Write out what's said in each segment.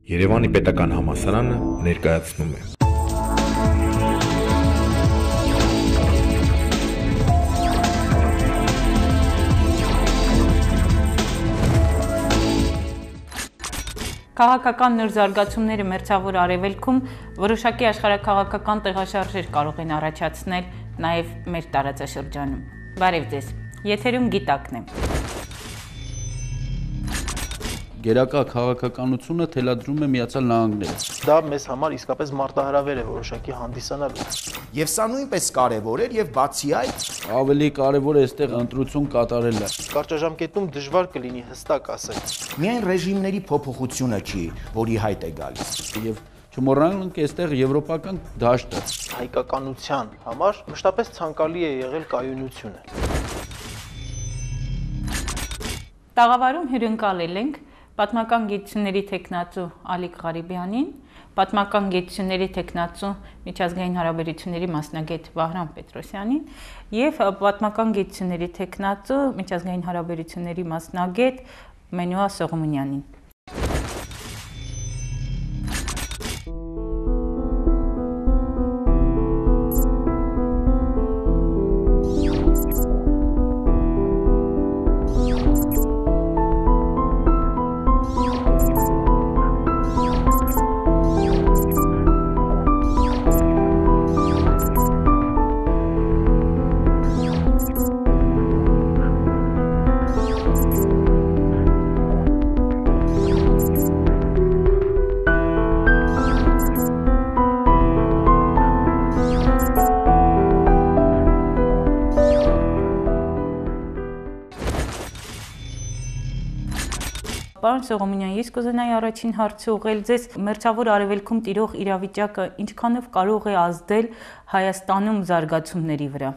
Երևանի պետական համալսարանը ներկայացնում է Քաղաքական նոր զարգացումները մերձավոր արևելքում որոշակի աշխարհաքաղաքական տեղաշարժեր կարող են առաջացնել նաև մեր տարածաշրջանում։ Բարև ձեզ։ Եթերում գիտակն է։ Գերակա քաղաքականությունը թելադրում է Միացյալ Նահանգները։ Դա մեզ համար իսկապես մարտահրավեր է որոշակի հանդիսանալու։ Եվ սա նույնպես կարևոր էր եւ բացի այդ Ավելի կարևոր է այստեղ ընտրություն կատարելը։ Կարճաժամկետում դժվար կլինի հստակ ասել։ Միայն ռեժիմների փոփոխությունը չի, որի հայտ է գալիս։ Եվ չմոռանանք այստեղ եվրոպական դաշտը։ Հայկականության համար մշտապես ցանկալի է եղել կայունությունը։ Տաղավարում հյուրընկալել ենք պատմական գիտությունների թեկնածու Ալիկ Ղարիբյանին, պատմական գիտությունների թեկնածու միջազգային հարաբերությունների մասնագետ Վահրամ Պետրոսյանին եւ պատմական գիտությունների թեկնածու միջազգային հարաբերությունների մասնագետ Մենուա Սողոմոնյանին։ Պարոն Սողոմոնյան, ես կուզենայի առաջին հարցը ուղղել ձեզ մերձավոր արևելքում տիրող իրավիճակը ինչքանով կարող է ազդել Հայաստանում զարգացումների վրա։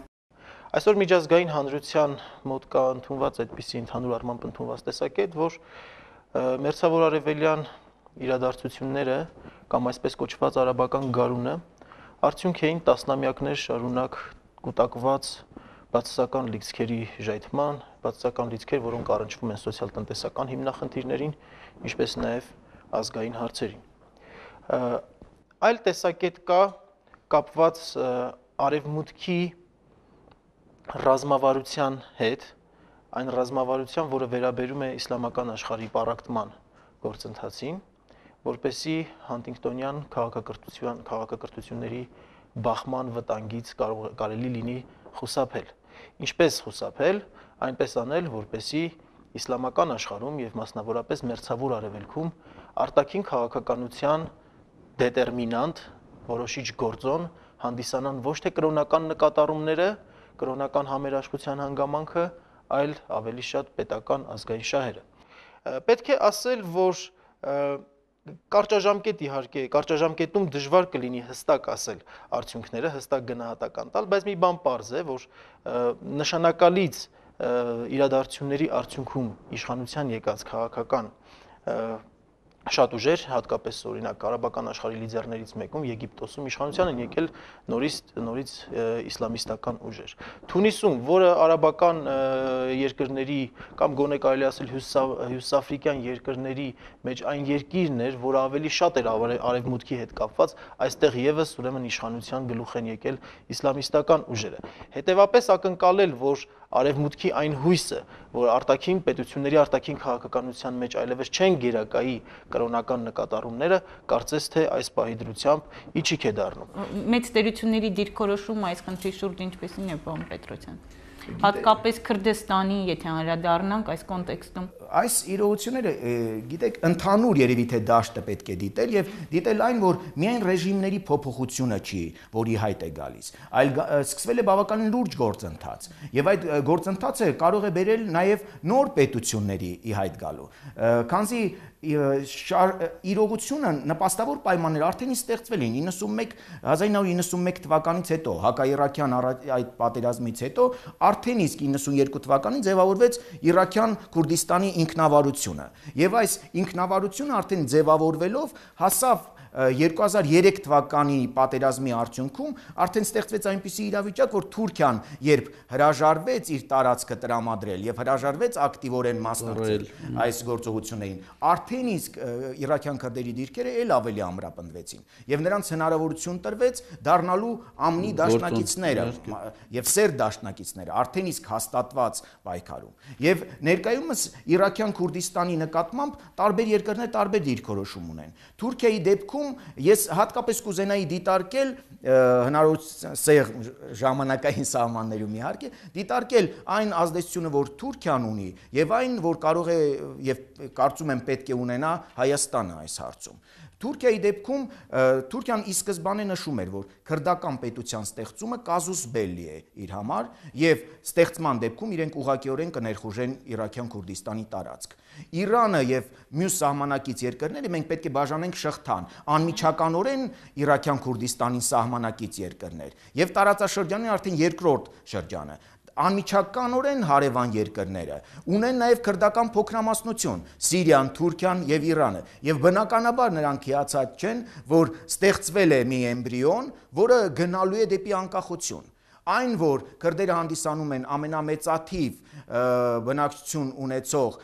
Այսօր միջազգային հանրության մոտ կա ընդունված այդպիսի ընդհանուր առմամբ ընդունված տեսակետ, որ մերձավոր արևելյան իրադարձությունները կամ այսպես կոչված արաբական գարունը արդյունք էին տասնամյակներ շարունակ կուտակված բացասական լիցքերի ժայթման, բացասական լիցքեր, որոնք առնչվում են սոցիալ-տնտեսական հիմնախնդիրներին, ինչպես նաև ազգային հարցերին։ Այլ տեսակետ կա կապված արևմուտքի ռազմավարության հետ, այն ռազմավարության, որը վերաբերում է իսլամական աշխարհի պառակտման գործընթացին, որպեսզի Հանտինգտոնյան քաղաքակրթությունների բախման վտանգից կարելի լինի խուսափել։ Ինչպես խուսափել, այնպես անել, որպեսզի իսլամական աշխարհում եւ մասնավորապես մերձավոր արևելքում արտաքին քաղաքականության դետերմինանտ, որոշիչ գործոն հանդիսանան ոչ թե կրոնական նկատառումները, կրոնական համերաշխության հանգամանքը, այլ ավելի շատ պետական ազգային շահերը։ Պետք է ասել, որ կարճաժամկետ իհարկե, կարճաժամկետում դժվար կլինի հստակ ասել արդյունքները, հստակ գնահատական տալ, բայց մի բան պարզ է, որ նշանակալից իրադարձությունների արդյունքում իշխանության եկած քաղաքական շատ ուժեր, հատկապես օրինակ արաբական աշխարհի լիդերներից մեկում Եգիպտոսում իշխանության են եկել նորից իսլամիստական ուժեր։ Թունիսում, որը արաբական երկրների կամ գոնե կարելի ասել հյուսաֆրիկյան երկրների մեջ այն երկիրն էր, որը ավելի շատ էր արևմուտքի հետ կապված, այստեղ եւս ուրեմն իշխանության գլուխ են եկել իսլամիստական ուժերը։ Հետևաբար ակնկալել, որ արևմուտքի այն հույսը, որ արտաքին պետությունների արտաքին քաղաքականության մեջ այլևս չեն գերակայի կրոնական նկատառումները, կարծես թե այս պահի դրությամբ իջիկ է դառնում։ Մեծ տերությունների դիրքորոշումը այս խնդրի շուրջ ինչպեսին է, պարոն Պետրոսյան։ Հատկապես Քրդստանի, եթե անդրադառնանք այս կոնտեքստում։ Այս իրողությունները, գիտեք, ընդհանուր երևի թե դաշտը պետք է դիտել եւ դիտել այն, որ միայն ռեժիմների փոփոխությունը չի, որի հայտ է գալիս, այլ սկսվել է բավականին լուրջ գործընթաց։ Եվ այդ գործընթացը կարող է բերել նաեւ նոր պետությունների ի հայտ գալու։ Քանզի իրողությունը նպաստավոր պայմաններ արդեն ստեղծվել են 1991 թվականից հետո, հակաիրաքյան այդ պատերազմից հետո արդեն իսկ 92 թվականին ձևավորվեց Իրաքյան Քուրդիստանի ինքնավարությունը։ Եվ այս ինքնավարությունը արդեն ձևավորվելով հասավ 2003 թվականի պատերազմի արդյունքում արդեն ստեղծվեց այնպիսի իրավիճակ, որ Թուրքիան երբ հրաժարվեց իր տարածքը տրամադրել եւ հրաժարվեց ակտիվորեն մասնակցել այս գործողություններին, արդեն իսկ իրաքյան քրդերի դիրքերը ել ավելի ամրապնդվեցին եւ նրանց հնարավորություն տրվեց դառնալու ԱՄՆ դաշնակիցները եւ սեր դաշնակիցները արդեն իսկ հաստատված պայքարում եւ ներկայումս Իրաքյան Քուրդիստանի նկատմամբ տարբեր երկրներ տարբեր դիրքորոշում ունեն։ Թուրքիայի դեպքում ես հատկապես կուզենայի դիտարկել հնարավոր ժամանակային սահմաններում իհարկե դիտարկել այն ազդեցությունը, որ Թուրքիան ունի եւ այն, որ կարող է եւ կարծում եմ պետք է ունենա Հայաստանը այս հարցում։ Թուրքիայի դեպքում Թուրքիան ի սկզբանե նշում էր, որ քրդական պետության ստեղծումը կազուս բելլի է իր համար եւ ստեղծման դեպքում իրենք ուղղակիորեն կներխուժեն Իրաքյան Քուրդիստանի տարածք։ Իրանը եւ մյուս սահմանակից երկրները մենք պետք է բաժանենք շղթան, անմիջականորեն Իրաքյան Քուրդիստանի սահմանակից երկրներ եւ տարածաշրջանի արդեն երկրորդ շրջանը։ Անմիջականորեն հարևան երկրները ունեն նաև քրդական փոքրամասնություն՝ Սիրիան, Թուրքիան եւ Իրանը, եւ բնականաբար նրանք հիացած չեն, որ ստեղծվել է մի էմբրիոն, որը գնալու է դեպի անկախություն։ Այն, որ քրդերը հանդիսանում են ամենամեծաթիվ բնակչություն ունեցող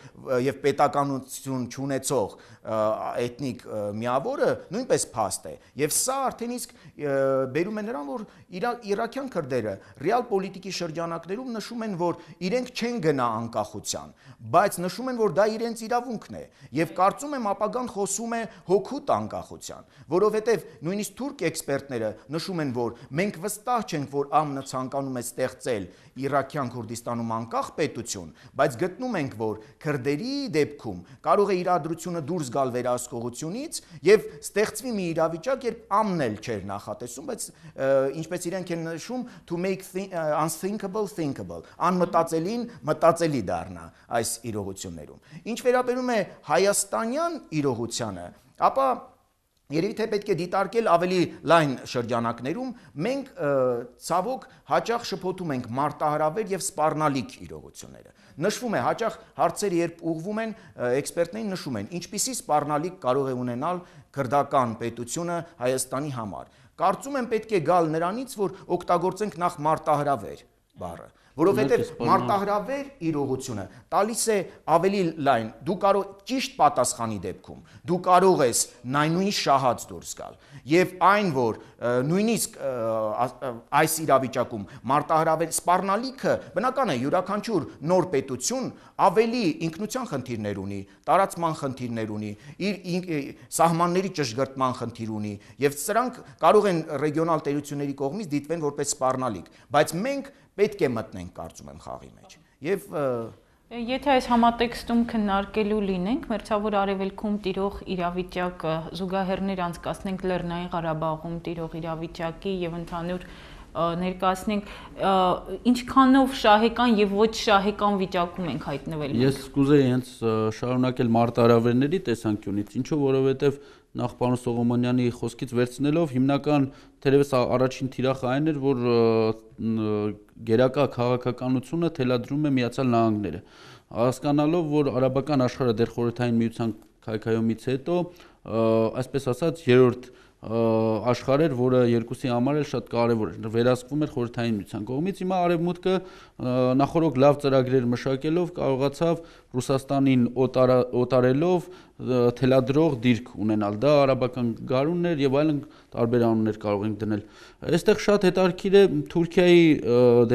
եւ պետականություն չունեցող էթնիկ միավորը նույնպես փաստ է եւ սա արդեն իսկ բերում է նրան, որ իրաքյան քրդերը ռեալ պոլիտիկի շրջանակներում նշում են, որ իրենք չեն գնա անկախության, բայց նշում են, որ դա իրենց իրավունքն է եւ կարծում եմ ապագան խոսում է հոգուտ անկախության, որովհետեւ նույնիսկ թուրք էքսպերտները նշում են, որ մենք վստահ չենք, որ ԱՄՆ ցանկանում է ստեղծել Իրաքյան Քուրդիստանում անկախ պետություն, բայց գտնում ենք, որ քրդերի դեպքում կարող է իրադրությունը դուրս գալ վերահսկողությունից եւ ստեղծվի մի իրավիճակ, երբ ԱՄՆ-ն էլ չէր նախատեսում, բայց ինչպես իրենք են նշում, to make unthinkable thinkable, անմտածելին մտածելի դառնա այս իրողություններում։ Ինչ վերաբերում է հայաստանյան իրողությանը, ապա երևի թե պետք է դիտարկել ավելի լայն շրջանակներում, մենք ցավոք հաճախ շփոթում ենք մարտահրավեր եւ սպառնալիք իրողությունները։ Նշվում է հաճախ հարցերը երբ ուղղվում են, էքսպերտներին նշում են, ինչպիսի սպառնալիք կարող է ունենալ քրդական պետությունը Հայաստանի համար։ Կարծում եմ պետք է գալ նրանից, որ օգտագործենք նախ մարտահրավեր բառը, որովհետև մարտահրավեր իրողությունը տալիս է ավելի լայն, դու կարող ճիշտ պատասխանի դեպքում, դու կարող ես նույնիսկ շահած դուրս գալ, եւ այն, որ նույնիսկ այս իրավիճակում մարտահրավեր սպառնալիքը բնական է, յուրաքանչյուր նոր պետություն ավելի ինքնության խնդիրներ ունի, տարածման խնդիրներ ունի, իր սահմանների ճշգրտման խնդիր ունի, եւ սրանք կարող են ռեգիոնալ տերությունների կողմից դիտվեն որպես սպառնալիք, բայց մենք պետք է մտնենք, կարծում եմ, խաղի մեջ։ Եվ եթե այս համատեքստում քննարկելու լինենք, մերձավոր արևելքում տիրող իրավիճակը զուգահեռներ անցկացնենք Լեռնային Ղարաբաղում տիրող իրավիճակի եւ ընդհանուր ներկայացնենք, ինչքանով շահեկան եւ ոչ շահեկան վիճակում ենք հայտնվել։ Ես կուզեի հենց շարունակել մարտահրավերների տեսանկյունից, ինչու որովհետեւ նախ պարոն Սողոմոնյանի խոսքից վերցնելով հիմնական թերևս առաջին թիրախը այն էր, որ գերակա քաղաքականությունը թելադրում է Միացյալ Նահանգները, հասկանալով, որ արաբական աշխարհը դեռ խորհրդային միության քայքայումից հետո, այսպես ասած, երրորդ աշխարհ էր, որը երկուսի համար էլ շատ կարևոր էր, վերահսկվում էր խորհրդային միության կողմից, հիմա արևմուտքը նախորդ լավ ծրագրեր մշակելով կարողացավ Ռուսաստանին օտարելով թելադրող դիրք ունենալ, դա արաբական գարուններ եւ այլն տարբեր անուններ կարող ենք դնել։ Այստեղ շատ հետաքրքիր է Թուրքիայի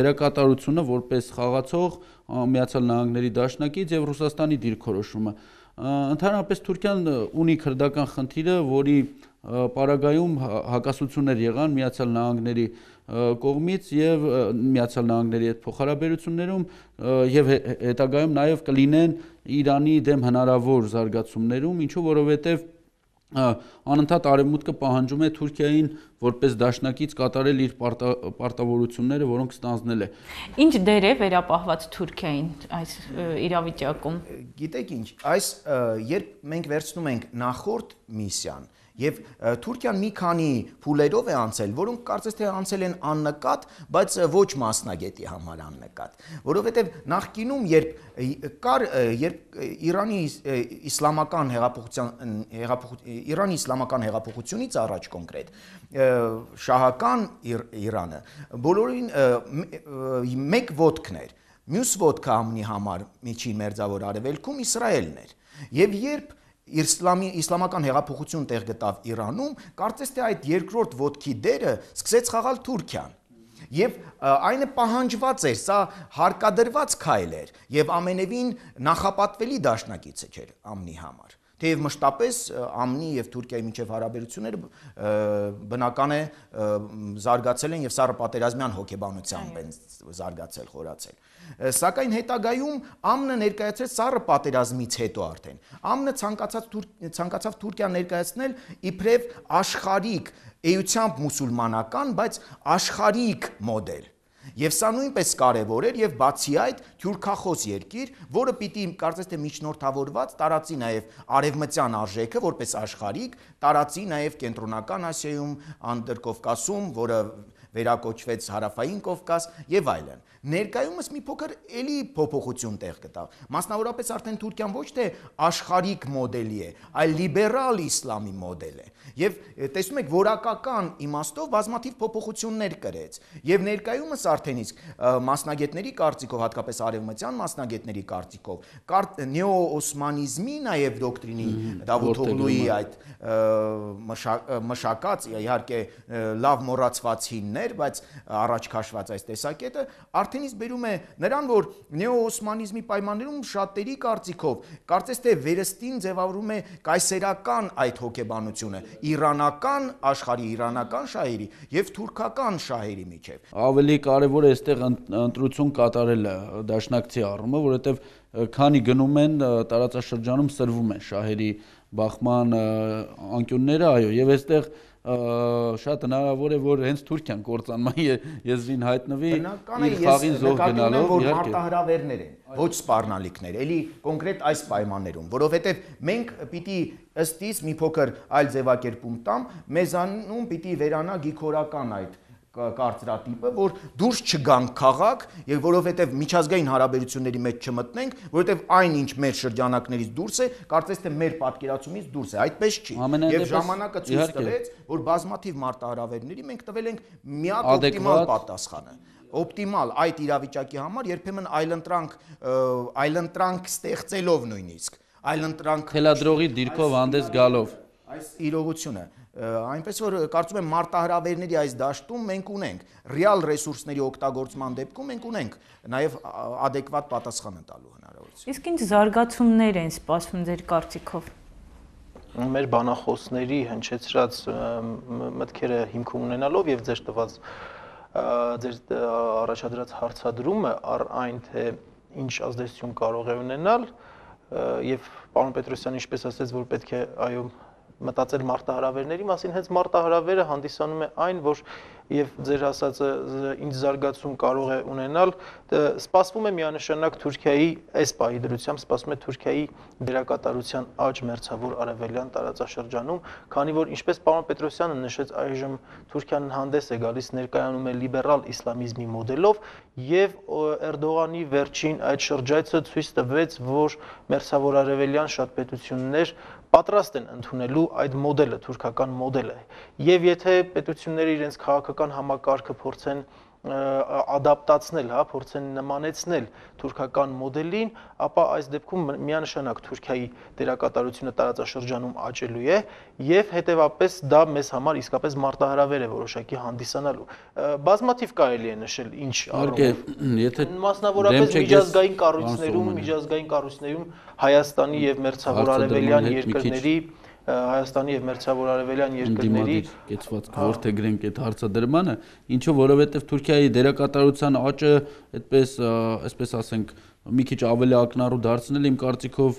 դերակատարությունը որպես խաղացող Միացյալ Նահանգների դաշնակից եւ Ռուսաստանի դիրքորոշումը։ Ընդհանրապես Թուրքիան ունի քրդական խնդիրը, որի պարագայում հակասություններ եղան Միացյալ Նահանգների կողմից եւ Միացյալ Նահանգների հետ փոխհարաբերություններում եւ հետագայում նաեւ կլինեն Իրանի դեմ հնարավոր զարգացումներում, ինչու որովհետեւ անընդհատ արևմուտքը պահանջում է Թուրքիային որպես դաշնակից կատարել իր պարտավորությունները, որոնք ստանձնել է։ Ինչ դեր է վերապահված Թուրքիային այս իրավիճակում։ Գիտեք ինչ, այս երբ մենք վերցնում ենք նախորդ միսիան եւ Թուրքիան մի քանի փուլերով է անցել, որոնք կարծես թե անցել են աննկատ, բայց ոչ մասնագետի համար աննկատ, որովհետեւ նախկինում երբ Իրանի իսլամական հեղափոխությունից առաջ կոնկրետ շահական Իրանը բոլորին մեկ ոտքն էր, մյուս ոտքը ամնի համար միջին մերձավոր արևելքում Իսրայելն էր եւ երբ իսլամական հեղափոխություն տեղ գտավ Իրանում, կարծես թե այդ երկրորդ ոտքի դերը սկսեց խաղալ Թուրքիան։ Եվ այնը պահանջված էր, սա հարկադրված քայլ էր եւ ամենևին նախապատվելի դաշնակիցը չէր ամնի համար։ Թեև մշտապես ԱՄՆ-ի եւ Թուրքիայի միջև հարաբերությունները բնական է զարգացել են եւ սառը պատերազմյան հոգեբանությամբ են զարգացել, խորացել։ Սակայն հետագայում ԱՄՆ-ը ներկայացրեց սառը պատերազմից հետո արդեն ԱՄՆ-ը ցանկացավ Թուրքիան ներկայացնել իբրև աշխարհիկ էությամբ մուսուլմանական, բայց աշխարհիկ մոդել։ Եվ սա նույնպես կարևոր էր եւ բացի այդ թուրքախոս երկիր, որը պիտի կարծես թե միջնորդավորված տարածի նաեւ արևմտյան արժեքը որպես աշխարհիկ, տարածի նաեւ կենտրոնական Ասիայում, Անդրկովկասում, որը վերակոչվեց Հարավային Կովկաս եւ այլն։ Ներկայումս մի փոքր էլի փոփոխություն տեղ գտավ։ Մասնավորապես արդեն Թուրքիան ոչ թե աշխարհիկ մոդելի է, այլ լիբերալ իսլամի մոդել է։ Եվ տեսնում եք, որակական իմաստով բազմաթիվ փոփոխություններ կրեց։ Եվ ներկայումս արդեն իսկ մասնագետների կարծիքով, հատկապես արևմտյան մասնագետների կարծիքով, նեոօսմանիզմի նաեւ դոկտրինի Դավութօղլուի այդ մշակած, իհարկե լավ մոռացված հիններ, բայց առաջ քաշված այս տեսակետը արդեն իսկ բերում է նրան, որ նեոօսմանիզմի պայմաններում շատերի կարծիքով կարծես թե վերստին ձևավորում է կայսերական այդ հոգեբանությունը իրանական աշխարհի, իրանական շահերի եւ թուրքական շահերի միջեւ։ Ավելի կարեւոր է այստեղ ընտրություն կատարելը դաշնակցի առումով, որովհետեւ քանի գնում են տարածաշրջանում սրվում են շահերի բախման անկյունները, այո, եւ այստեղ շատ հնարավոր է, որ հենց Թուրքիան կործանման եզրին հայտնվի իր խաղին զոհ գնալով, որ մարտահրավերներ են, ոչ սպառնալիքներ, էլի կոնկրետ այս պայմաններում, որովհետև մենք պիտի ըստ իս մի փոքր այլ ձևակերպում տամ, մեզանում պիտի վերանա գիքորական այդ կարծրատիպը, որ դուրս չգանք քաղաք, եւ որովհետեւ միջազգային հարաբերությունների մեջ չմտնենք, որովհետեւ այն ինչ մեր շրջանակներից դուրս է, կարծես թե մեր պատկերացումից դուրս է, այդպես չի։ Եվ ժամանակը ցույց տվեց, որ բազմաթիվ մարտահրավերների մենք տվել ենք միակ օպտիմալ պատասխանը։ Օպտիմալ այդ իրավիճակի համար երբեմն այլընտրանք ստեղծելով նույնիսկ, այլընտրանք թելադրողի դիրքով հանդես գալով։ Այս իրողությունը այնպես որ կարծում եմ մարտահրավերների այս դաշտում մենք ունենք ռեալ ռեսուրսների օգտագործման դեպքում մենք ունենք նաև adekvat պատասխան տալու հնարավորություն։ Իսկ ինչ զարգացումներ են սպասվում ձեր կարծիքով։ Մեր բանախոսների հնչեցրած մտքերը հիմք ունենալով եւ ձեր տված ձեր առաջադրած հարցադրումը առ այն թե ինչ ազդեցություն կարող է ունենալ եւ պարոն Պետրոսյանը ինչպես ասաց որ պետք է այո մտածել մարտահրավերների մասին, հենց մարտահրավերը հանդիսանում է այն, որ եւ ձեր ասածը ինչ զարգացում կարող է ունենալ, սպասվում է միանշանակ Թուրքիայի այս պահի դրությամբ սպասվում է Թուրքիայի դերակատարության աճ մերձավոր արևելյան տարածաշրջանում, քանի որ ինչպես պարոն Պետրոսյանը նշեց, այժմ Թուրքիան հանդես է գալիս ներկայանում է լիբերալ իսլամիզմի մոդելով եւ Էրդողանի վերջին այդ շրջայցը ցույց տվեց, որ մերձավոր արևելյան շատ պետություններ պատրաստ են ընդունելու այդ մոդելը, թուրքական մոդելը։ Եվ եթե պետությունները իրենց քաղաքական համակարգը փորձեն ադապտացնել, հա, փորձեն նմանեցնել թուրքական մոդելին, ապա այս դեպքում միանշանակ Թուրքիայի դերակատարությունը տարածաշրջանում աճելու է եւ հետեւապես դա մեզ համար իսկապես մարտահրավեր է որոշակի հանդիսանալու։ Բազմաթիվ կարելի է նշել ինչ առումով։ Մասնավորապես միջազգային կառույցներում Հայաստանի եւ Մերձավոր Արևելյան երկրների Հայաստանի եւ Մերձավոր Արևելյան երկրների կեցված որդեգրենք այդ հարցադրմանը, ինչով որովհետեւ Թուրքիայի դերակատարության աճը այսպես ասենք մի քիչ ավելի ակնառու դարձնել իմ կարծիքով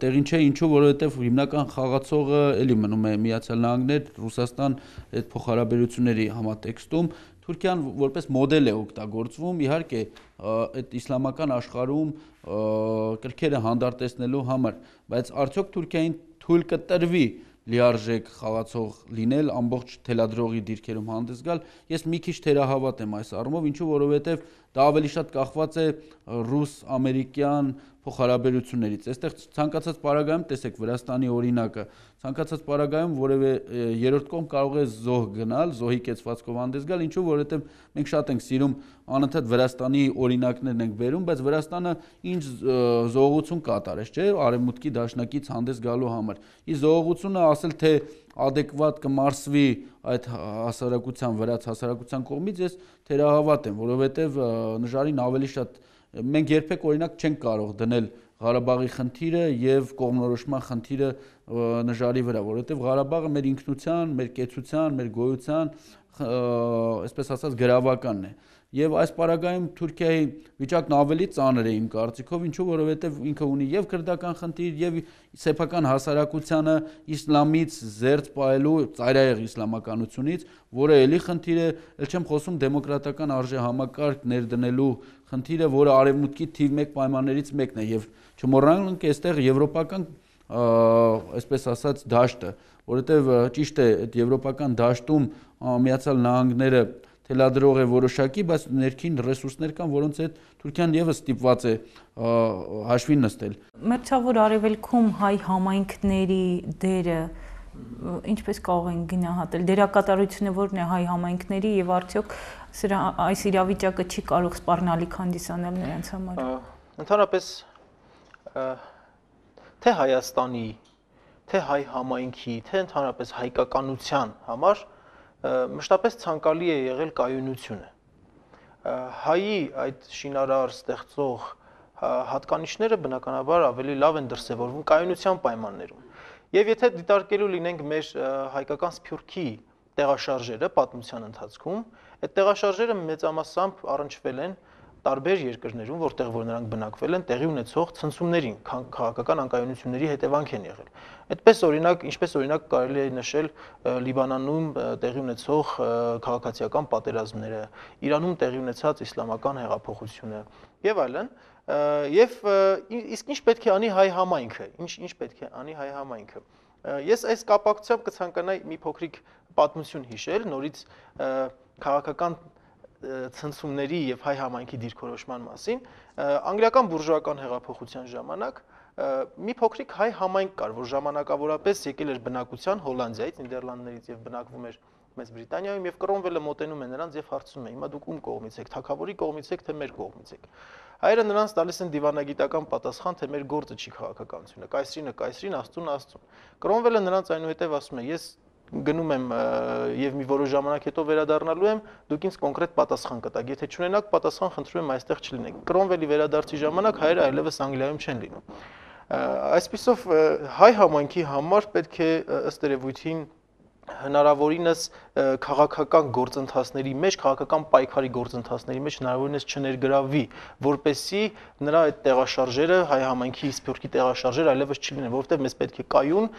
տեղին չէ, ինչու որովհետեւ հիմնական խաղացողը էլի մնում է Միացյալ Նահանգներ, Ռուսաստան այդ փոխհարաբերությունների համատեքստում Թուրքիան որպես մոդել է օգտագործվում, իհարկե այդ իսլամական աշխարհում կրքերը հանդարտեցնելու համար, բայց արդյոք Թուրքիային թույլ կտրվի լիարժեք խաղացող լինել, ամբողջ թելադրողի դիրքերում հանդես գալ, ես մի քիչ թերահավատ եմ այս առումով, ինչու որովհետև դա ավելի շատ կախված է ռուս-ամերիկյան փոխհարաբերություններից։ Այստեղ ցանկացած պարագայում տեսեք Վրաստանի օրինակը, ցանկացած պարագայում որևէ երրորդ կողմ կարող է զոհ գնալ, զոհի կեցվածքով հանդես գալ, ինչու որովհետև մենք շատ ենք սիրում անընդհատ Վրաստանի օրինակներն ենք բերում, բայց Վրաստանը ինչ զոհողություն կատարեց, չէ՞, արևմուտքի դաշնակից հանդես գալու համար։ Ի զոհողությունը ասել թե adekvat կմարսվի այդ հասարակության վրաց հասարակության կողմից ես թերահավատ եմ, որովհետև նժարին ավելի շատ մենք երբեք օրինակ չենք կարող դնել Ղարաբաղի խնդիրը եւ կողմնորոշման խնդիրը նժարի վրա, որովհետեւ Ղարաբաղը մեր ինքնության, մեր կեցության, մեր գոյության, այսպես ասած գրավականն է։ Եվ այս պարագայում Թուրքիայի վիճակն ավելի ծանր է իմ կարծիքով, ինչու որովհետև ինքը ունի եւ քրդական խնդիր, եւ սեփական հասարակությանը իսլամից զերծ պահելու ծայրահեղ իսլամականությունից, որը էլի խնդիր է, ել չեմ խոսում դեմոկրատական արժեհամակարգ ներդնելու խնդիրը, որը արևմուտքի թիվ 1 պայմաններից մեկն է, եւ չմոռանանք այստեղ եվրոպական այսպես ասած դաշտը, որովհետև ճիշտ է այդ եվրոպական դաշտում Միացյալ Նահանգները թելադրող է որոշակի, բայց ներքին ռեսուրսներ կան, որոնց հետ Թուրքիան եւս ստիպված է հաշվի նստել։ Մերձավոր Արևելքում հայ համայնքների դերը ինչպես կարող են գնահատել, դերակատարությունը որն է հայ համայնքների եւ արդյոք այս իրավիճակը չի կարող սպառնալիք հանդիսանալ նրանց համար։ Ընդհանրապես թե Հայաստանի, թե հայ համայնքի, թե ընդհանրապես հայկականության համար մշտապես ցանկալի է եղել կայունությունը։ Հայի այդ շինարար ստեղծող հատկանիշները բնականաբար ավելի լավ են դրսևորվում կայունության պայմաններում։ Եվ եթե դիտարկելու լինենք մեր հայկական սփյուռքի տեղաշարժերը պատմության ընթացքում, այդ տեղաշարժերը մեծամասամբ առնչվել են տարբեր երկրներում, որտեղ որ նրանք բնակվել են, տեղի ունեցող ցնցումներին, քաղաքական անկայունությունների հետևանք են եղել։ Այդպես օրինակ, ինչպես օրինակ կարելի է նշել Լիբանանում տեղի ունեցող քաղաքացիական պատերազմները, Իրանում տեղի ունեցած իսլամական հեղափոխությունը եւ այլն, եւ իսկ ինչ պետք է անի հայ համայնքը, ինչ պետք է անի հայ համայնքը։ Ես այս կապակցությամբ կցանկանայի մի փոքրիկ պատմություն հիշել նորից քաղաքական ցնցումների եւ հայ համայնքի դիրքորոշման մասին, անգլիական բուրժուական հեղափոխության ժամանակ մի փոքրիկ հայ համայնք կար, որ ժամանակավորապես եկել էր բնակության Հոլանդիայից, Նիդերլանդներից եւ բնակվում էր Մեծ Բրիտանիայում եւ Կրոմվելը մոտենում է նրանց եւ հարցնում է. հիմա դուք ում կողմից եք, թագավորի կողմից եք թե մեր կողմից եք։ Հայերը նրանց տալիս են դիվանագիտական պատասխան, թե մեր գործը չի քաղաքականությունը, կայսրինը կայսրին, աստծուն աստծուն։ Կրոմվելը նրանց այնուհետեւ ասում է. ես գնում եմ եւ մի որոշ ժամանակ հետո վերադառնալու եմ, դուք ինձ կոնկրետ պատասխան կտաք։ Եթե չունենաք պատասխան, խնդրում եմ այստեղ չլինեք։ Կրոմվելի վերադարձի ժամանակ հայերը այլևս Անգլիայում չեն լինում։ Այսպիսով հայ համայնքի համար պետք է ըստ երևույթին հնարավորինս քաղաքական գործընթացների մեջ, քաղաքական պայքարի գործընթացների մեջ հնարավորինս չներգրավվի, որպեսզի նրա այդ տեղաշարժերը, հայ համայնքի սփյուռքի տեղաշարժերը այլևս չլինեն, որովհետև մեզ պետք է կայուն,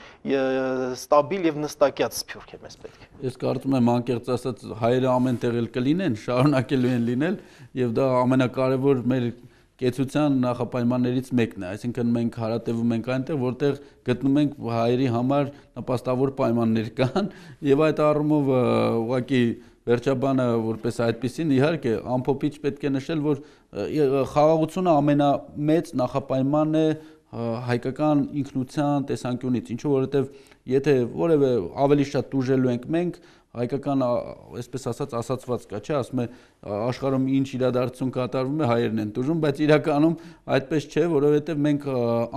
ստաբիլ եւ նստակյաց սփյուռք է մեզ պետք է։ Ես կարծում եմ անկեղծ ասած հայերը ամեն տեղ էլ կլինեն, շարունակելու են լինել եւ դա ամենակարևոր մեր կեցության նախապայմաններից մեկն է, այսինքն մենք հարատևում ենք այնտեղ, որտեղ գտնում ենք հայերի համար նպաստավոր պայմաններ կան եւ այդ առումով ուղղակի վերջաբանը որպես այդպեսին իհարկե ամփոփիչ պետք է նշել, որ խաղաղությունը ամենամեծ նախապայմանն է հայկական ինքնության տեսանկյունից, ինչու որովհետեւ եթե որևէ ավելի շատ տուժելու ենք մենք հայկական այսպես ասացված կա, չէ, ասում է աշխարհում ինչ իրադարձություն կատարվում է հայերն են տուժում, բայց իրականում այդպես չէ, որովհետև մենք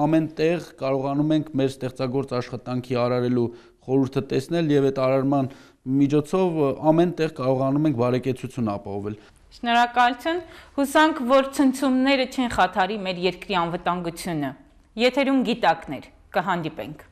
ամեն տեղ կարողանում ենք մեր ստեղծագործ աշխատանքի արարելու խորհուրդը տեսնել եւ այդ արարման միջոցով ամեն տեղ կարողանում ենք բարեկեցություն ապահովել։ Շնորհակալություն, հուսանք, որ ցնցումները չեն խաթարի մեր երկրի անվտանգությունը։ Եթերում գիտակներ, կհանդիպենք։